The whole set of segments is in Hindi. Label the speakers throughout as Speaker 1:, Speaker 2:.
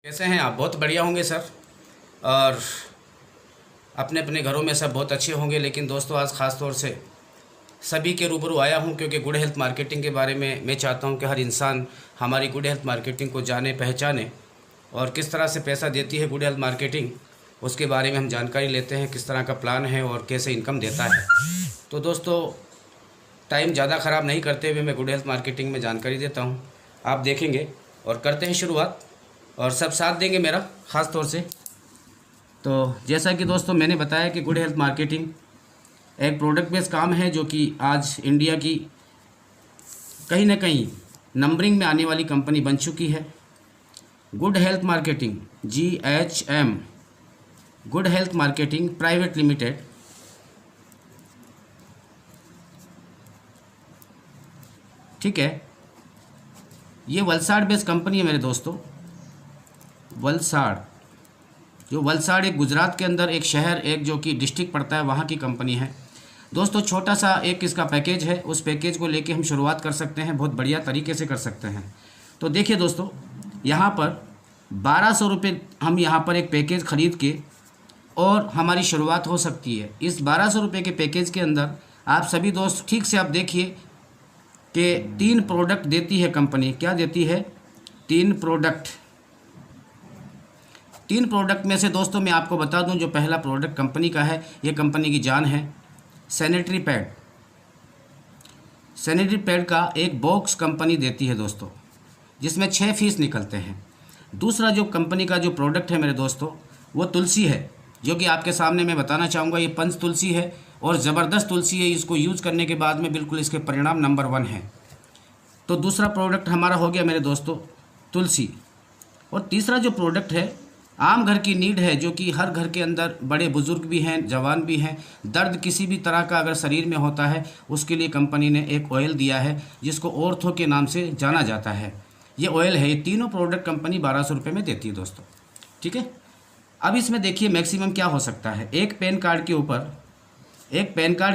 Speaker 1: कैसे हैं आप? बहुत बढ़िया होंगे सर। और अपने अपने घरों में सब बहुत अच्छे होंगे। लेकिन दोस्तों, आज ख़ास तौर से सभी के रूबरू आया हूं क्योंकि गुड हेल्थ मार्केटिंग के बारे में मैं चाहता हूं कि हर इंसान हमारी गुड हेल्थ मार्केटिंग को जाने, पहचाने और किस तरह से पैसा देती है गुड हेल्थ मार्केटिंग, उसके बारे में हम जानकारी लेते हैं। किस तरह का प्लान है और कैसे इनकम देता है। तो दोस्तों, टाइम ज़्यादा ख़राब नहीं करते हुए मैं गुड हेल्थ मार्केटिंग में जानकारी देता हूँ। आप देखेंगे और करते हैं शुरुआत, और सब साथ देंगे मेरा ख़ास तौर से। तो जैसा कि दोस्तों मैंने बताया कि गुड हेल्थ मार्केटिंग एक प्रोडक्ट बेस्ड काम है जो कि आज इंडिया की कहीं ना कहीं नंबरिंग में आने वाली कंपनी बन चुकी है। Good health marketing GHM, good health marketing private limited, ठीक है। ये वलसाड़ बेस्ड कंपनी है मेरे दोस्तों। वलसाड़, जो वलसाड़ एक गुजरात के अंदर एक शहर, एक जो कि डिस्ट्रिक्ट पड़ता है, वहाँ की कंपनी है दोस्तों। छोटा सा एक इसका पैकेज है, उस पैकेज को लेके हम शुरुआत कर सकते हैं, बहुत बढ़िया तरीके से कर सकते हैं। तो देखिए दोस्तों, यहाँ पर 1200 रुपये हम यहाँ पर एक पैकेज ख़रीद के और हमारी शुरुआत हो सकती है। इस 1200 रुपये के पैकेज के अंदर आप सभी दोस्त ठीक से आप देखिए कि 3 प्रोडक्ट देती है कंपनी। क्या देती है? 3 प्रोडक्ट। 3 प्रोडक्ट में से दोस्तों मैं आपको बता दूं, जो पहला प्रोडक्ट कंपनी का है, ये कंपनी की जान है, सैनिटरी पैड। सैनिटरी पैड का एक बॉक्स कंपनी देती है दोस्तों, जिसमें 6 पीस निकलते हैं। दूसरा जो कंपनी का जो प्रोडक्ट है मेरे दोस्तों, वो तुलसी है, जो कि आपके सामने मैं बताना चाहूँगा। ये पंच तुलसी है और ज़बरदस्त तुलसी है। इसको यूज़ करने के बाद में बिल्कुल इसके परिणाम नंबर 1 है। तो दूसरा प्रोडक्ट हमारा हो गया मेरे दोस्तों तुलसी। और तीसरा जो प्रोडक्ट है, आम घर की नीड है, जो कि हर घर के अंदर बड़े बुजुर्ग भी हैं, जवान भी हैं, दर्द किसी भी तरह का अगर शरीर में होता है, उसके लिए कंपनी ने एक ऑयल दिया है जिसको ऑर्थो के नाम से जाना जाता है। ये ऑयल है। ये तीनों प्रोडक्ट कंपनी 1200 रुपये में देती है दोस्तों, ठीक है। अब इसमें देखिए मैक्सिमम क्या हो सकता है। एक पैन कार्ड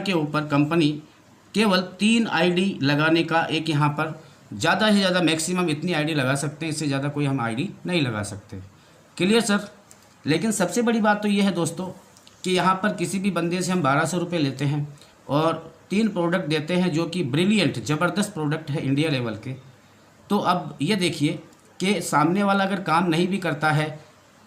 Speaker 1: के ऊपर कंपनी केवल 3 ID लगाने का एक यहाँ पर ज़्यादा से ज़्यादा मैक्सिमम इतनी ID लगा सकते हैं, इससे ज़्यादा कोई हम ID नहीं लगा सकते। Clear sir? लेकिन सबसे बड़ी बात तो ये है दोस्तों कि यहाँ पर किसी भी बंदे से हम 1200 रुपये लेते हैं और 3 प्रोडक्ट देते हैं जो कि ब्रिलियंट, ज़बरदस्त प्रोडक्ट है इंडिया लेवल के। तो अब ये देखिए कि सामने वाला अगर काम नहीं भी करता है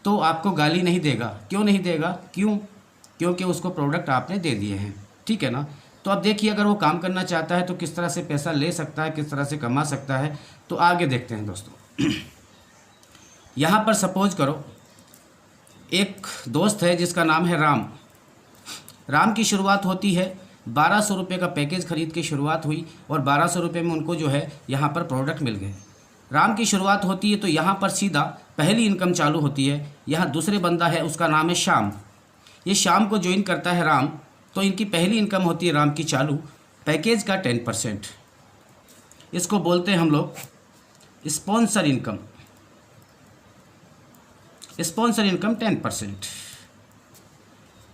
Speaker 1: तो आपको गाली नहीं देगा। क्यों नहीं देगा? क्योंकि उसको प्रोडक्ट आपने दे दिए हैं, ठीक है ना। तो अब देखिए, अगर वो काम करना चाहता है तो किस तरह से पैसा ले सकता है, किस तरह से कमा सकता है। तो आगे देखते हैं दोस्तों। यहाँ पर सपोज करो एक दोस्त है जिसका नाम है राम। राम की शुरुआत होती है 1200 रुपये का पैकेज खरीद के शुरुआत हुई और 1200 रुपये में उनको जो है यहाँ पर प्रोडक्ट मिल गए। राम की शुरुआत होती है तो यहाँ पर सीधा पहली इनकम चालू होती है। यहाँ दूसरे बंदा है, उसका नाम है श्याम। ये शाम को ज्वाइन करता है राम, तो इनकी पहली इनकम होती है राम की चालू, पैकेज का 10%। इसको बोलते हैं हम लोग स्पॉन्सर इनकम। स्पॉन्सर इनकम 10%,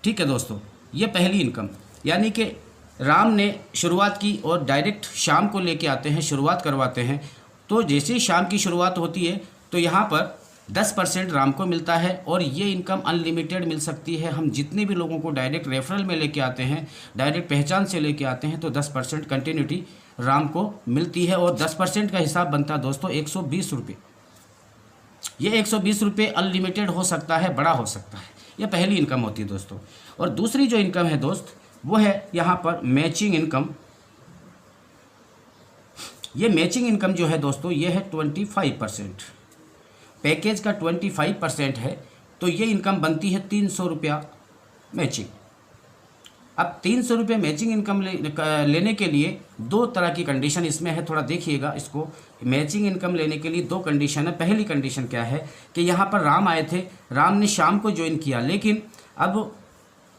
Speaker 1: ठीक है दोस्तों। ये पहली इनकम, यानी कि राम ने शुरुआत की और डायरेक्ट शाम को लेके आते हैं, शुरुआत करवाते हैं। तो जैसे ही शाम की शुरुआत होती है तो यहाँ पर 10% राम को मिलता है और ये इनकम अनलिमिटेड मिल सकती है। हम जितने भी लोगों को डायरेक्ट रेफरल में लेके आते हैं, डायरेक्ट पहचान से लेके आते हैं, तो 10% कंटिन्यूटी राम को मिलती है। और 10% का हिसाब बनता है दोस्तों 120 रुपये। ये 120 रुपये अनलिमिटेड हो सकता है, बड़ा हो सकता है। ये पहली इनकम होती है दोस्तों। और दूसरी जो इनकम है दोस्त, वो है यहाँ पर मैचिंग इनकम। ये मैचिंग इनकम जो है दोस्तों, ये है 25%। पैकेज का 25% है, तो ये इनकम बनती है 300 रुपया मैचिंग। अब 300 रुपये मैचिंग इनकम लेने के लिए 2 तरह की कंडीशन इसमें है, थोड़ा देखिएगा इसको। मैचिंग इनकम लेने के लिए 2 कंडीशन है। पहली कंडीशन क्या है कि यहाँ पर राम आए थे, राम ने शाम को ज्वाइन किया, लेकिन अब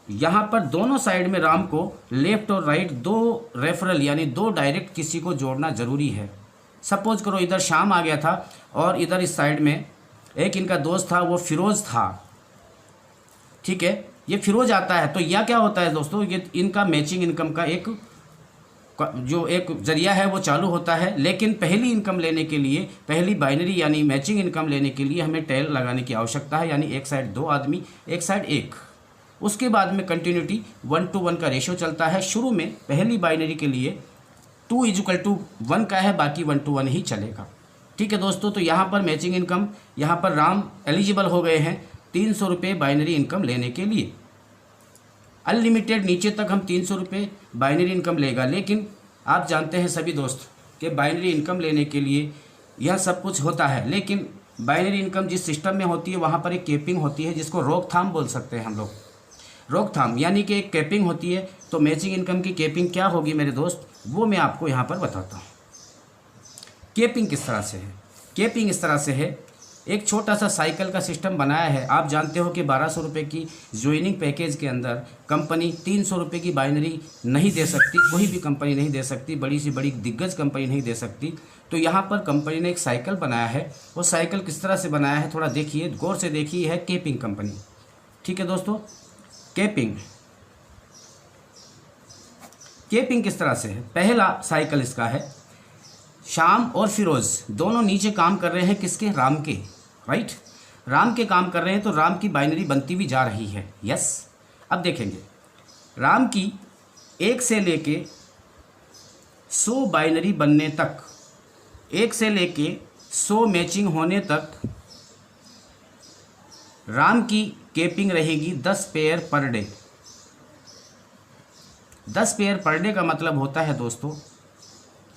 Speaker 1: यहाँ पर दोनों साइड में राम को लेफ्ट और राइट 2 रेफरल यानी 2 डायरेक्ट किसी को जोड़ना ज़रूरी है। सपोज करो इधर शाम आ गया था और इधर इस साइड में एक इनका दोस्त था, वो फिरोज़ था, ठीक है। ये फिरोज आता है तो यह क्या होता है दोस्तों, ये इनका मैचिंग इनकम का एक जो एक ज़रिया है वो चालू होता है। लेकिन पहली इनकम लेने के लिए, पहली बाइनरी यानी मैचिंग इनकम लेने के लिए हमें टेल लगाने की आवश्यकता है, यानी एक साइड 2 आदमी, एक साइड 1। उसके बाद में कंटिन्यूटी 1:1 का रेशियो चलता है। शुरू में पहली बाइनरी के लिए 2:1 का है, बाकी 1:1 ही चलेगा। ठीक है दोस्तों, तो यहाँ पर मैचिंग इनकम, यहाँ पर राम एलिजिबल हो गए हैं 300 रुपये बाइनरी इनकम लेने के लिए। अनलिमिटेड नीचे तक हम 300 रुपये बाइनरी इनकम लेगा। लेकिन आप जानते हैं सभी दोस्त कि बाइनरी इनकम लेने के लिए यह सब कुछ होता है, लेकिन बाइनरी इनकम जिस सिस्टम में होती है वहाँ पर एक कैपिंग होती है, जिसको रोकथाम बोल सकते हैं हम लोग। रोकथाम यानी कि एक कैपिंग होती है। तो मैचिंग इनकम की कैपिंग क्या होगी मेरे दोस्त, वो मैं आपको यहाँ पर बताता हूँ। कैपिंग किस तरह से है? कैपिंग इस तरह से है, एक छोटा सा साइकिल का सिस्टम बनाया है। आप जानते हो कि 1200 रुपये की ज्वाइनिंग पैकेज के अंदर कंपनी 300 रुपये की बाइनरी नहीं दे सकती, कोई भी कंपनी नहीं दे सकती, बड़ी से बड़ी दिग्गज कंपनी नहीं दे सकती। तो यहाँ पर कंपनी ने एक साइकिल बनाया है। वो साइकिल किस तरह से बनाया है थोड़ा देखिए, गौर से देखिए। है कैपिंग कंपनी। ठीक है दोस्तों, कैपिंग किस तरह से है? पहला साइकिल इसका है, शाम और फिरोज़ दोनों नीचे काम कर रहे हैं, किसके? राम के, राइट। राम के काम कर रहे हैं, तो राम की बाइनरी बनती भी जा रही है। यस, अब देखेंगे राम की 1 से लेके 100 बाइनरी बनने तक, 1 से लेके 100 मैचिंग होने तक राम की कैपिंग रहेगी 10 pair per day. 10 pair per day का मतलब होता है दोस्तों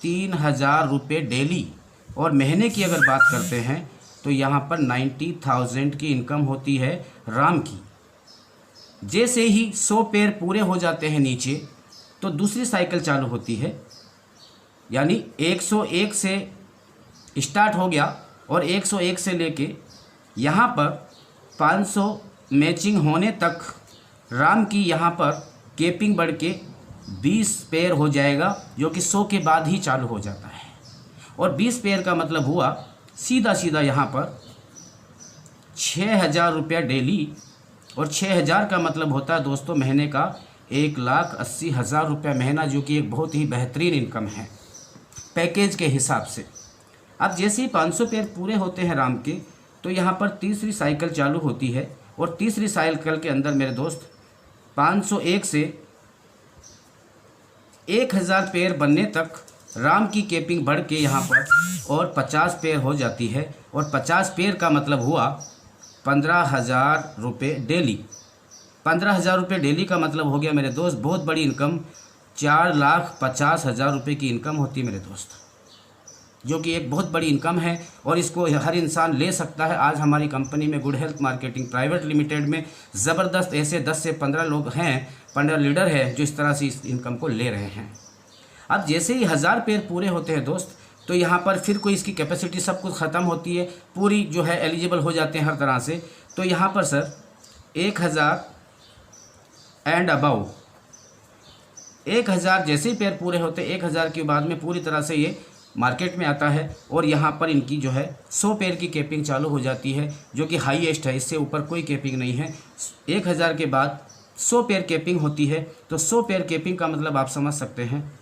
Speaker 1: 3000 रुपये डेली। और महीने की अगर बात करते हैं तो यहाँ पर 90,000 की इनकम होती है राम की। जैसे ही 100 पेयर पूरे हो जाते हैं नीचे, तो दूसरी साइकिल चालू होती है, यानी 101 से स्टार्ट हो गया और 101 से लेके यहाँ पर 500 मैचिंग होने तक राम की यहाँ पर कैपिंग बढ़ के 20 पेयर हो जाएगा, जो कि 100 के बाद ही चालू हो जाता है। और 20 पेयर का मतलब हुआ सीधा सीधा यहाँ पर 6000 रुपया डेली। और 6000 का मतलब होता है दोस्तों महीने का 1,80,000 रुपया महीना, जो कि एक बहुत ही बेहतरीन इनकम है पैकेज के हिसाब से। अब जैसे ही 500 पेयर पूरे होते हैं राम के, तो यहाँ पर तीसरी साइकिल चालू होती है। और तीसरी साइकिल के अंदर मेरे दोस्त 501 से 1000 पेयर बनने तक राम की कैपिंग बढ़ के यहाँ पर और 50 पेयर हो जाती है। और 50 पेयर का मतलब हुआ 15,000 रुपये डेली। 15,000 रुपये डेली का मतलब हो गया मेरे दोस्त बहुत बड़ी इनकम, 4,50,000 रुपये की इनकम होती है मेरे दोस्त, जो कि एक बहुत बड़ी इनकम है। और इसको हर इंसान ले सकता है। आज हमारी कंपनी में good health marketing private limited में ज़बरदस्त ऐसे 10 से 15 लोग हैं, 15 लीडर हैं, जो इस तरह से इस इनकम को ले रहे हैं। अब जैसे ही 1000 पेयर पूरे होते हैं दोस्त, तो यहाँ पर फिर कोई इसकी कैपेसिटी सब कुछ ख़त्म होती है, पूरी जो है एलिजिबल हो जाते हैं हर तरह से। तो यहाँ पर सर 1000 एंड अबाउ 1000 जैसे ही पेयर पूरे होते हैं, 1000 के बाद में पूरी तरह से ये मार्केट में आता है। और यहाँ पर इनकी जो है 100 पेयर की कैपिंग चालू हो जाती है, जो कि हाईएस्ट है, इससे ऊपर कोई कैपिंग नहीं है। 1000 के बाद 100 पेयर कैपिंग होती है। तो 100 पेयर कैपिंग का मतलब आप समझ सकते हैं,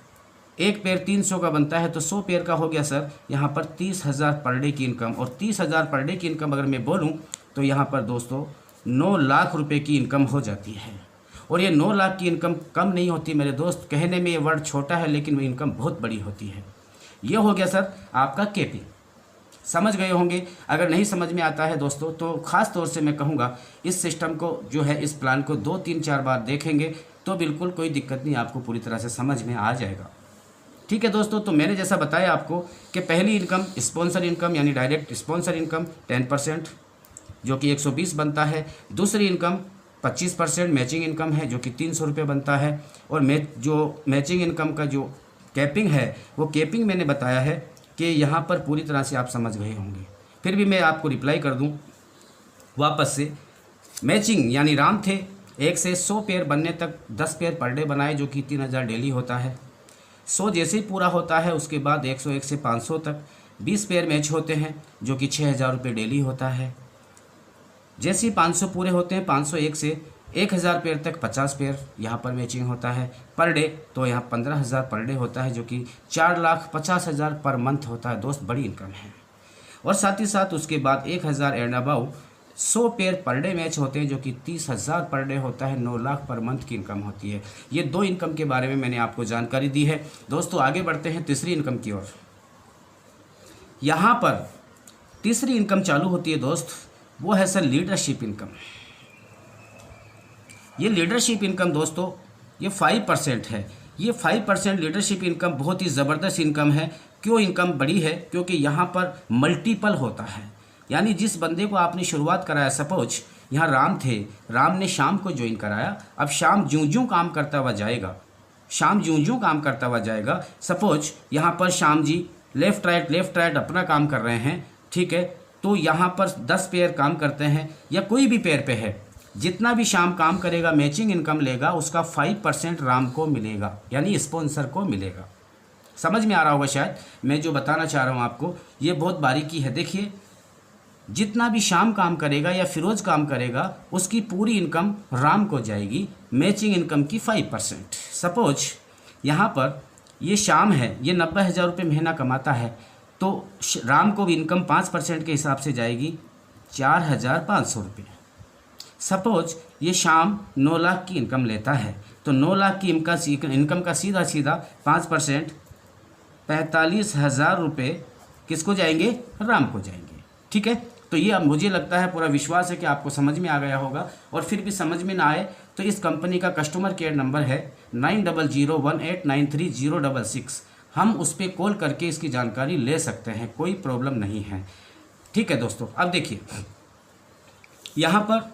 Speaker 1: एक पेयर 300 का बनता है, तो 100 पेयर का हो गया सर यहाँ पर 30,000 पर डे की इनकम। और 30,000 पर डे की इनकम अगर मैं बोलूँ तो यहाँ पर दोस्तों 9 लाख रुपये की इनकम हो जाती है। और ये 9 लाख की इनकम कम नहीं होती मेरे दोस्त, कहने में ये वर्ड छोटा है लेकिन वो इनकम बहुत बड़ी होती है। ये हो गया सर आपका कैपिंग, समझ गए होंगे। अगर नहीं समझ में आता है दोस्तों, तो ख़ास तौर से मैं कहूँगा इस सिस्टम को जो है, इस प्लान को 2, 3, 4 बार देखेंगे तो बिल्कुल कोई दिक्कत नहीं, आपको पूरी तरह से समझ में आ जाएगा। ठीक है दोस्तों, तो मैंने जैसा बताया आपको कि पहली इनकम स्पॉन्सर इनकम यानी डायरेक्ट स्पॉन्सर इनकम 10%, जो कि 120 बनता है। दूसरी इनकम 25% मैचिंग इनकम है, जो कि 300 रुपये बनता है। और मैचिंग इनकम का जो कैपिंग है, वो कैपिंग मैंने बताया है कि यहाँ पर पूरी तरह से आप समझ गए होंगे। फिर भी मैं आपको रिप्लाई कर दूँ वापस से। मैचिंग यानी राम थे 1 से 100 पेयर बनने तक 10 पेयर पर डे बनाए, जो कि 3000 डेली होता है। 100 जैसे ही पूरा होता है उसके बाद 101 से 500 तक 20 पेयर मैच होते हैं, जो कि 6000 रुपये डेली होता है। जैसे ही 500 पूरे होते हैं, 501 से 1000 पेयर तक 50 पेयर यहाँ पर मैचिंग होता है पर डे, तो यहाँ 15,000 पर डे होता है, जो कि 4,50,000 पर मंथ होता है दोस्त, बड़ी इनकम है। और साथ ही साथ उसके बाद 1000 and about 100 pair per day match होते हैं, जो कि 30,000 पर डे होता है, 9 लाख पर मंथ की इनकम होती है। ये 2 इनकम के बारे में मैंने आपको जानकारी दी है दोस्तों। आगे बढ़ते हैं तीसरी इनकम की ओर। यहाँ पर तीसरी इनकम चालू होती है दोस्त, वो है सर लीडरशिप इनकम। ये लीडरशिप इनकम दोस्तों ये 5% है। ये 5% लीडरशिप इनकम बहुत ही ज़बरदस्त इनकम है। क्यों इनकम बड़ी है? क्योंकि यहाँ पर मल्टीपल होता है। यानी जिस बंदे को आपने शुरुआत कराया, सपोज यहाँ राम थे, राम ने शाम को ज्वाइन कराया, अब शाम ज्यों ज्यों काम करता हुआ जाएगा, शाम ज्यों ज्यों काम करता हुआ जाएगा, सपोज यहाँ पर शाम जी लेफ़्ट राइट अपना काम कर रहे हैं, ठीक है, तो यहाँ पर 10 पेयर काम करते हैं या कोई भी पेयर पे है, जितना भी शाम काम करेगा मैचिंग इनकम लेगा, उसका 5% राम को मिलेगा, यानी स्पॉन्सर को मिलेगा। समझ में आ रहा होगा शायद मैं जो बताना चाह रहा हूँ आपको, ये बहुत बारीकी है। देखिए, जितना भी शाम काम करेगा या फिरोज काम करेगा, उसकी पूरी इनकम राम को जाएगी, मैचिंग इनकम की 5%। सपोज यहाँ पर ये शाम है, ये 90,000 रुपये महीना कमाता है, तो राम को भी इनकम 5% के हिसाब से जाएगी 4,500 रुपये। सपोज ये शाम 9 लाख की इनकम लेता है, तो 9 लाख की इनकम का सीधा सीधा 5% 45,000 रुपये किसको जाएंगे? राम को जाएंगे। ठीक है, तो ये अब मुझे लगता है, पूरा विश्वास है कि आपको समझ में आ गया होगा। और फिर भी समझ में ना आए तो इस कंपनी का कस्टमर केयर नंबर है 9001893066। हम उस पर कॉल करके इसकी जानकारी ले सकते हैं, कोई प्रॉब्लम नहीं है। ठीक है दोस्तों, अब देखिए यहाँ पर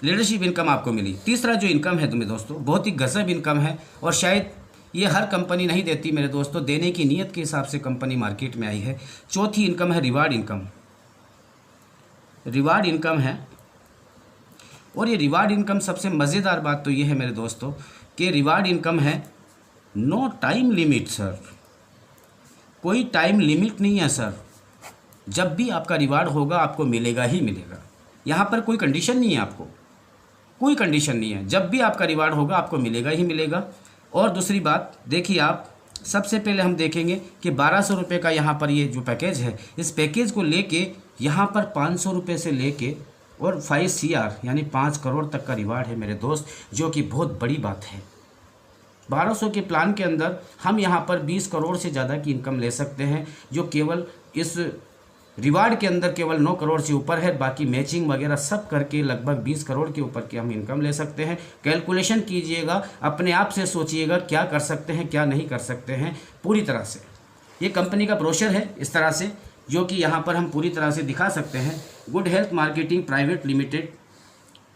Speaker 1: लीडरशिप इनकम आपको मिली। तीसरा जो इनकम है तुम्हें दोस्तों, बहुत ही गजब इनकम है, और शायद ये हर कंपनी नहीं देती मेरे दोस्तों, देने की नीयत के हिसाब से कंपनी मार्केट में आई है। चौथी इनकम है रिवार्ड इनकम। रिवार्ड इनकम है, और ये रिवार्ड इनकम सबसे मज़ेदार बात तो ये है मेरे दोस्तों कि रिवार्ड इनकम है नो टाइम लिमिट सर। कोई टाइम लिमिट नहीं है सर, जब भी आपका रिवार्ड होगा आपको मिलेगा ही मिलेगा। यहाँ पर कोई कंडीशन नहीं है, आपको कोई कंडीशन नहीं है, जब भी आपका रिवार्ड होगा आपको मिलेगा ही मिलेगा। और दूसरी बात देखिए, आप सबसे पहले हम देखेंगे कि 1200 रुपये का यहाँ पर ये जो पैकेज है, इस पैकेज को लेके यहाँ पर 500 रुपये से लेके और 5 CR यानी 5 करोड़ तक का रिवार्ड है मेरे दोस्त, जो कि बहुत बड़ी बात है। 1200 के प्लान के अंदर हम यहाँ पर 20 करोड़ से ज़्यादा की इनकम ले सकते हैं, जो केवल इस रिवार्ड के अंदर केवल 9 करोड़ से ऊपर है। बाकी मैचिंग वगैरह सब करके लगभग 20 करोड़ के ऊपर की हम इनकम ले सकते हैं। कैलकुलेशन कीजिएगा, अपने आप से सोचिएगा क्या कर सकते हैं क्या नहीं कर सकते हैं पूरी तरह से। ये कंपनी का ब्रोशर है इस तरह से, जो कि यहाँ पर हम पूरी तरह से दिखा सकते हैं। Good health marketing private limited,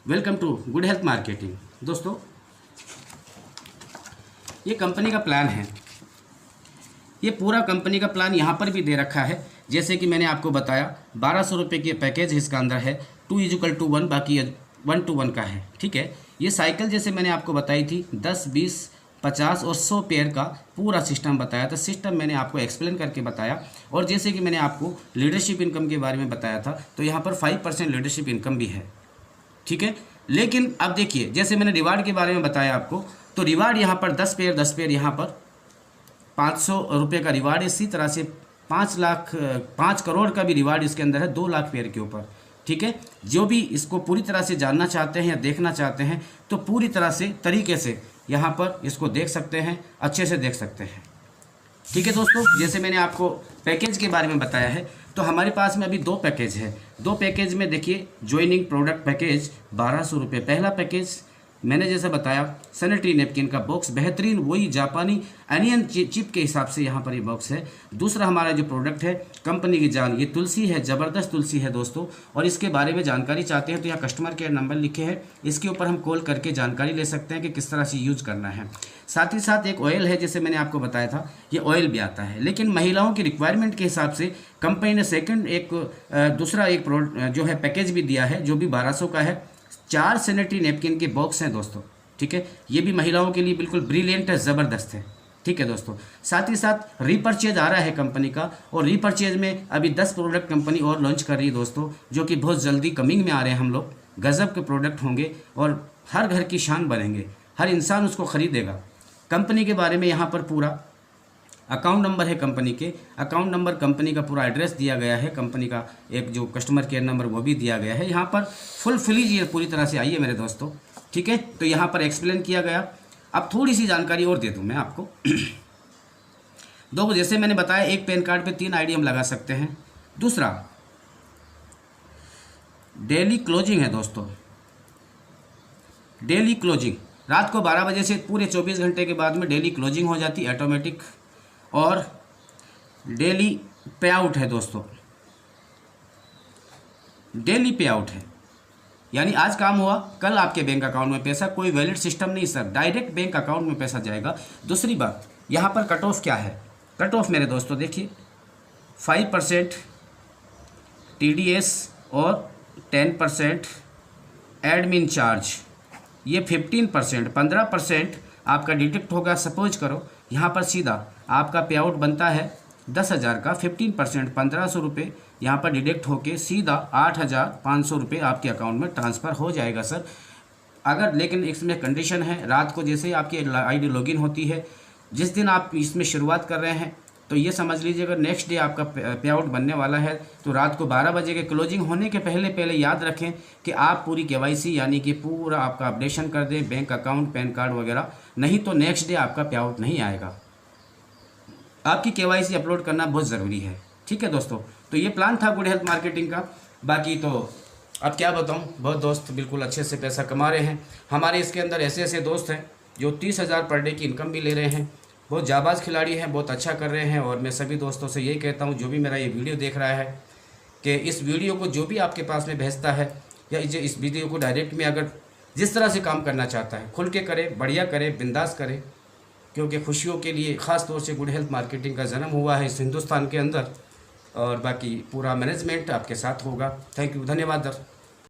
Speaker 1: welcome to good health marketing. दोस्तों ये कंपनी का प्लान है, ये पूरा कंपनी का प्लान यहाँ पर भी दे रखा है। जैसे कि मैंने आपको बताया 1200 रुपये के पैकेज इसका अंदर है, 2:1, बाकी 1:1 का है। ठीक है, ये साइकिल जैसे मैंने आपको बताई थी 10, 20, 50 और 100 पेयर का पूरा सिस्टम बताया था। सिस्टम मैंने आपको एक्सप्लेन करके बताया। और जैसे कि मैंने आपको लीडरशिप इनकम के बारे में बताया था, तो यहाँ पर 5% लीडरशिप इनकम भी है। ठीक है, लेकिन अब देखिए, जैसे मैंने रिवार्ड के बारे में बताया आपको, तो रिवार्ड यहाँ पर 10 पेयर यहाँ पर 500 रुपये का रिवार्ड। इसी तरह से 5 करोड़ का भी रिवार्ड इसके अंदर है 2 लाख पेयर के ऊपर। ठीक है, जो भी इसको पूरी तरह से जानना चाहते हैं या देखना चाहते हैं, तो पूरी तरह से तरीके से यहाँ पर इसको देख सकते हैं, अच्छे से देख सकते हैं। ठीक है दोस्तों, जैसे मैंने आपको पैकेज के बारे में बताया है, तो हमारे पास में अभी 2 पैकेज है। 2 पैकेज में देखिए, ज्वाइनिंग प्रोडक्ट पैकेज 1200 रुपये। पहला पैकेज मैंने जैसे बताया सैनिटरी नैपकिन का बॉक्स, बेहतरीन वही जापानी एनियन चिप के हिसाब से यहाँ पर ये बॉक्स है। दूसरा हमारा जो प्रोडक्ट है कंपनी की जान, ये तुलसी है, ज़बरदस्त तुलसी है दोस्तों। और इसके बारे में जानकारी चाहते हैं तो यहाँ कस्टमर केयर नंबर लिखे हैं, इसके ऊपर हम कॉल करके जानकारी ले सकते हैं कि किस तरह से यूज करना है। साथ ही साथ एक ऑयल है, जैसे मैंने आपको बताया था, ये ऑयल भी आता है, लेकिन महिलाओं की रिक्वायरमेंट के हिसाब से कंपनी ने दूसरा एक जो है पैकेज भी दिया है, जो भी 1200 का है। 4 सैनिटरी नैपकिन के बॉक्स हैं दोस्तों। ठीक है, ये भी महिलाओं के लिए बिल्कुल ब्रिलियंट है, ज़बरदस्त है। ठीक है दोस्तों, साथ ही साथ रीपर्चेज आ रहा है कंपनी का, और रीपर्चेज में अभी 10 प्रोडक्ट कंपनी और लॉन्च कर रही है दोस्तों, जो कि बहुत जल्दी कमिंग में आ रहे हैं हम लोग। गज़ब के प्रोडक्ट होंगे और हर घर की शान बनेंगे, हर इंसान उसको ख़रीदेगा। कंपनी के बारे में यहाँ पर पूरा अकाउंट नंबर है, कंपनी के अकाउंट नंबर, कंपनी का पूरा एड्रेस दिया गया है, कंपनी का एक जो कस्टमर केयर नंबर वो भी दिया गया है। यहाँ पर फुल लीजिए पूरी तरह से, आइए मेरे दोस्तों, ठीक है। तो यहाँ पर एक्सप्लेन किया गया। अब थोड़ी सी जानकारी और दे दूँ मैं आपको। दो, जैसे मैंने बताया, एक पैन कार्ड पे 3 आईडी हम लगा सकते हैं। दूसरा, डेली क्लोजिंग है दोस्तों, डेली क्लोजिंग रात को 12 बजे से पूरे 24 घंटे के बाद में डेली क्लोजिंग हो जाती है ऑटोमेटिक। और डेली पे आउट है दोस्तों, डेली पे आउट है, यानी आज काम हुआ कल आपके बैंक अकाउंट में पैसा, कोई वैलिड सिस्टम नहीं सर, डायरेक्ट बैंक अकाउंट में पैसा जाएगा। दूसरी बात, यहाँ पर कट ऑफ क्या है? कट ऑफ मेरे दोस्तों देखिए, 5% TDS और 10% एडमिन चार्ज, ये 15%, 15% आपका डिडक्ट होगा। सपोज करो यहाँ पर सीधा आपका पे आउट बनता है 10,000 का, 15% 1,500 रुपये यहाँ पर डिडक्ट होके सीधा 8,500 रुपये आपके अकाउंट में ट्रांसफ़र हो जाएगा सर। अगर, लेकिन इसमें कंडीशन है, रात को जैसे ही आपकी आईडी लॉगिन होती है, जिस दिन आप इसमें शुरुआत कर रहे हैं, तो ये समझ लीजिए अगर नेक्स्ट डे आपका पे आउट बनने वाला है तो रात को 12 बजे के क्लोजिंग होने के पहले याद रखें कि आप पूरी KYC यानी कि पूरा आपका अपडेशन कर दें, बैंक अकाउंट, पैन कार्ड वगैरह, नहीं तो नेक्स्ट डे आपका पे आउट नहीं आएगा। आपकी KYC अपलोड करना बहुत ज़रूरी है, ठीक है दोस्तों। तो ये प्लान था गुड हेल्थ मार्केटिंग का। बाकी तो अब क्या बताऊँ, बहुत दोस्त बिल्कुल अच्छे से पैसा कमा रहे हैं। हमारे इसके अंदर ऐसे दोस्त हैं जो 30,000 पर डे की इनकम भी ले रहे हैं, बहुत जाबाज खिलाड़ी हैं, बहुत अच्छा कर रहे हैं। और मैं सभी दोस्तों से यही कहता हूँ, जो भी मेरा ये वीडियो देख रहा है, कि इस वीडियो को जो भी आपके पास में भेजता है, या इस वीडियो को डायरेक्ट में अगर जिस तरह से काम करना चाहता है, खुल के करे, बढ़िया करे, बिंदास करे, क्योंकि खुशियों के लिए ख़ास तौर से गुड हेल्थ मार्केटिंग का जन्म हुआ है इस हिंदुस्तान के अंदर। और बाकी पूरा मैनेजमेंट आपके साथ होगा। थैंक यू, धन्यवाद।